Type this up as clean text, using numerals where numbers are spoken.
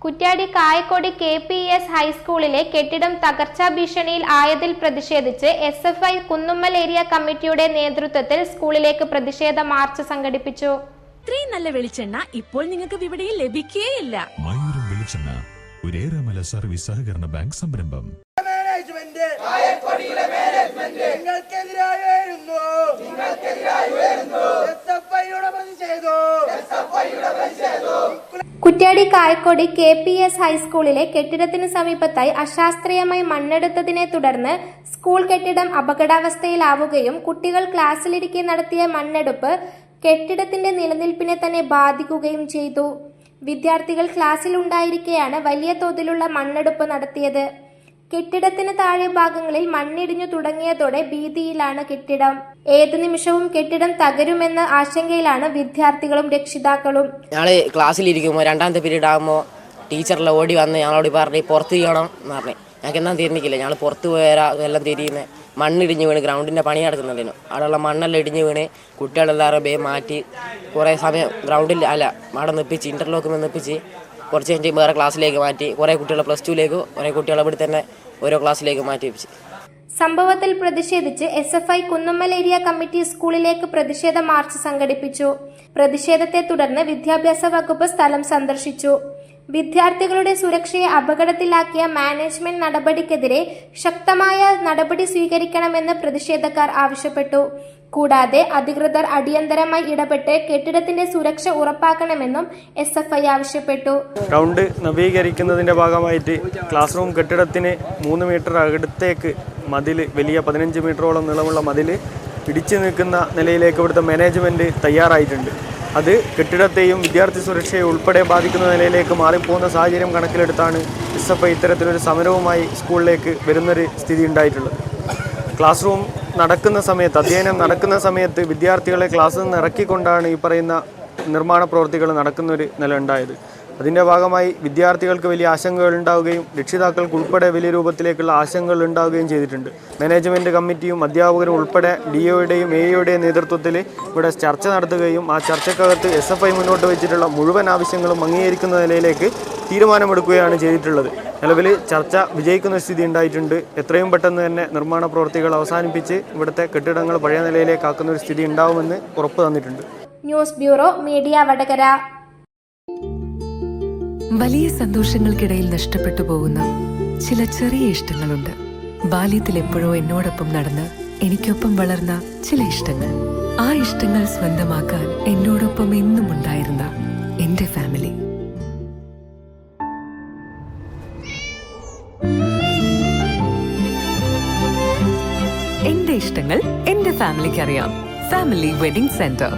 Kuttiadi Kayakkodi KPS ഹൈസ്കൂളിലെ കെട്ടിടം തകർച്ചാ ഭീഷണിയിൽ ആയതിൽ പ്രതിഷേധിച്ച് SFI കുന്നുമ്മൽ ഏരിയ കമ്മിറ്റിയുടെ നേതൃത്വത്തിൽ സ്കൂളിലേക്ക് പ്രതിഷേധ മാർച്ച് സംഘടിപ്പിച്ചു. ഇത്രയും നല്ല വെളിച്ചെണ്ണ ഇപ്പോൾ നിങ്ങൾക്ക് വിപണിയിൽ ലഭിക്കുകയില്ല. മയൂരം വെളിച്ചെണ്ണ ഒരു ഏറെമല സർവീസ് സഹകരണ ബാങ്ക് സംരംഭം. കുറ്റ്യാടി കായക്കൊടി KPS ഹൈസ്കൂളിലെ കെട്ടിടത്തിന് സമീപത്തായി അശാസ്ത്രീയമായി മണ്ണെടുത്തതിനെ തുടർന്ന് സ്കൂൾ കെട്ടിടം അപകടാവസ്ഥയിലാവുകയും കുട്ടികൾ ക്ലാസ്സിലിരിക്കെ നടത്തിയ മണ്ണെടുപ്പ് കെട്ടിടത്തിന്റെ നിലനിൽപ്പിനെ തന്നെ ബാധിക്കുകയും ചെയ്തു. വിദ്യാർത്ഥികൾ ക്ലാസ്സിലുണ്ടായിരിക്കെയാണ് വലിയ തോതിലുള്ള മണ്ണെടുപ്പ് നടത്തിയത്. കെട്ടിടത്തിന് താഴെ ഭാഗങ്ങളിൽ മണ്ണിടിഞ്ഞു തുടങ്ങിയതോടെ ഭീതിയിലാണ് കെട്ടിടം. ഏതു നിമിഷവും കെട്ടിടം തകരുമെന്ന ആശങ്കയിലാണ് വിദ്യാർത്ഥികളും രക്ഷിതാക്കളും. ഞങ്ങള് ക്ലാസ്സിലിരിക്കുമ്പോൾ രണ്ടാമത്തെ പീരീഡ് ആകുമ്പോൾ ടീച്ചറിലെ ഓടി വന്ന് ഞങ്ങളോട് പറഞ്ഞ് പുറത്ത് ചെയ്യണം എന്ന് പറഞ്ഞു. ഞങ്ങൾക്ക് എന്നാ തിരിഞ്ഞിക്കില്ല. ഞങ്ങൾ പുറത്ത് പോയാൽ എല്ലാം തിരിയുന്നത് മണ്ണിടിഞ്ഞ് വീണ് ഗ്രൗണ്ടിൻ്റെ പണി നടക്കുന്നുണ്ടേനു. അവിടെയുള്ള മണ്ണെല്ലാം ഇടിഞ്ഞ് വീണ് കുട്ടികളെല്ലാവരും ബേ മാറ്റി കുറേ സമയം ഗ്രൗണ്ടിൽ അവിടെ നിപ്പിച്ച് ഇൻ്റർലോക്ക് നിപ്പിച്ച് കുറച്ച് കഴിഞ്ഞ് വേറെ ക്ലാസ്സിലേക്ക് മാറ്റി. കുറേ കുട്ടികളെ +2ലേക്ക്, കുറേ കുട്ടികളെ ഇവിടെ തന്നെ ഓരോ ക്ലാസ്സിലേക്ക് മാറ്റി വെച്ച്. സംഭവത്തിൽ പ്രതിഷേധിച്ച് SFI കുന്നുമ്മൽ ഏരിയ കമ്മിറ്റി സ്കൂളിലേക്ക് പ്രതിഷേധ മാർച്ച് സംഘടിപ്പിച്ചു. പ്രതിഷേധത്തെ തുടർന്ന് വിദ്യാഭ്യാസ വകുപ്പ് സ്ഥലം സന്ദർശിച്ചു. വിദ്യാർത്ഥികളുടെ സുരക്ഷയെ അപകടത്തിലാക്കിയ മാനേജ്മെന്റ് നടപടിക്കെതിരെ ശക്തമായ നടപടി സ്വീകരിക്കണമെന്ന് പ്രതിഷേധക്കാർ ആവശ്യപ്പെട്ടു. കൂടാതെ അധികൃതർ അടിയന്തരമായി ഇടപെട്ട് കെട്ടിടത്തിന്റെ സുരക്ഷ ഉറപ്പാക്കണമെന്നും SFI ആവശ്യപ്പെട്ടു. ഗ്രൗണ്ട് നവീകരിക്കുന്നതിന്റെ ഭാഗമായിട്ട് ക്ലാസ് റൂം കെട്ടിടത്തിന് 3 മീറ്റർ അകത്തേക്ക് മതില്, വലിയ 15 മീറ്ററോളം നീളമുള്ള മതില് ഇടിച്ചു നിൽക്കുന്ന നിലയിലേക്ക് ഇവിടുത്തെ മാനേജ്മെന്റ് തയ്യാറായിട്ടുണ്ട്. അത് കെട്ടിടത്തെയും വിദ്യാർത്ഥി സുരക്ഷയെ ഉൾപ്പെടെ ബാധിക്കുന്ന നിലയിലേക്ക് മാറിപ്പോകുന്ന സാഹചര്യം കണക്കിലെടുത്താണ് SFI ഇത്തരത്തിലൊരു സമരവുമായി സ്കൂളിലേക്ക് വരുന്നൊരു സ്ഥിതി ഉണ്ടായിട്ടുള്ളത്. ക്ലാസ് റൂം നടക്കുന്ന സമയത്ത്, അധ്യയനം നടക്കുന്ന സമയത്ത് വിദ്യാർത്ഥികളെ ക്ലാസ്സിൽ നിന്ന് ഇറക്കിക്കൊണ്ടാണ് ഈ പറയുന്ന നിർമ്മാണ പ്രവൃത്തികൾ നടക്കുന്നൊരു നില ഉണ്ടായത്. അതിൻ്റെ ഭാഗമായി വിദ്യാർത്ഥികൾക്ക് വലിയ ആശങ്കകൾ ഉണ്ടാവുകയും രക്ഷിതാക്കൾക്ക് ഉൾപ്പെടെ വലിയ രൂപത്തിലേക്കുള്ള ആശങ്കകൾ ഉണ്ടാവുകയും ചെയ്തിട്ടുണ്ട്. മാനേജ്മെൻറ്റ് കമ്മിറ്റിയും അധ്യാപകരും ഉൾപ്പെടെ DOയുടെയും AEയുടെയും നേതൃത്വത്തിൽ ഇവിടെ ചർച്ച നടത്തുകയും ആ ചർച്ചക്കകത്ത് SFI മുന്നോട്ട് വെച്ചിട്ടുള്ള മുഴുവൻ ആവശ്യങ്ങളും അംഗീകരിക്കുന്ന നിലയിലേക്ക് തീരുമാനമെടുക്കുകയാണ് ചെയ്തിട്ടുള്ളത്. നിലവിൽ ചർച്ച വിജയിക്കുന്ന സ്ഥിതി ഉണ്ടായിട്ടുണ്ട്. എത്രയും പെട്ടെന്ന് തന്നെ നിർമ്മാണ പ്രവൃത്തികൾ അവസാനിപ്പിച്ച് ഇവിടുത്തെ കെട്ടിടങ്ങൾ പഴയ നിലയിലേക്കാക്കുന്ന ഒരു സ്ഥിതി ഉണ്ടാവുമെന്ന് ഉറപ്പ് തന്നിട്ടുണ്ട്. News bureau, media Vadakara. വലിയ സന്തോഷങ്ങൾക്കിടയിൽ നഷ്ടപ്പെട്ടു പോകുന്ന ചില ചെറിയ ഇഷ്ടങ്ങളുണ്ട്. ബാല്യത്തിൽ എപ്പോഴോ എന്നോടൊപ്പം നടന്ന് എനിക്കൊപ്പം വളർന്ന ചില ഇഷ്ടങ്ങൾ. ആ ഇഷ്ടങ്ങൾ സ്വന്തമാക്കാൻ എന്നോടൊപ്പം എന്നും ഉണ്ടായിരുന്ന എന്റെ ഫാമിലി. എന്റെ ഇഷ്ടങ്ങൾ എന്റെ ഫാമിലിക്ക് അറിയാം. Family wedding centre.